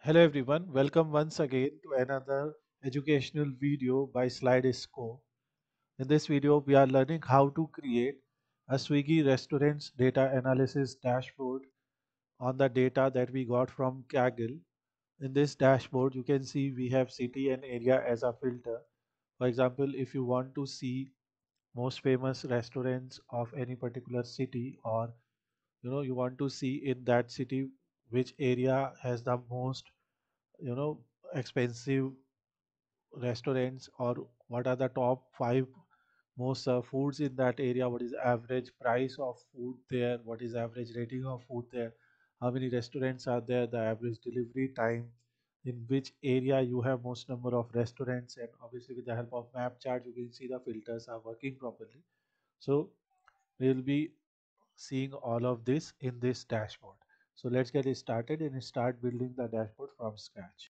Hello everyone, welcome once again to another educational video by Slidesco. In this video, we are learning how to create a Swiggy restaurants data analysis dashboard on the data that we got from Kaggle. In this dashboard, you can see we have city and area as a filter. For example, if you want to see most famous restaurants of any particular city, or you want to see in that city which area has the most you know expensive restaurants, or what are the top five most foods in that area, what is average price of food there, what is average rating of food there, how many restaurants are there, the average delivery time, in which area you have most number of restaurants, and obviously with the help of map chart you can see the filters are working properly. So we will be seeing all of this in this dashboard. So let's get it started and start building the dashboard from scratch.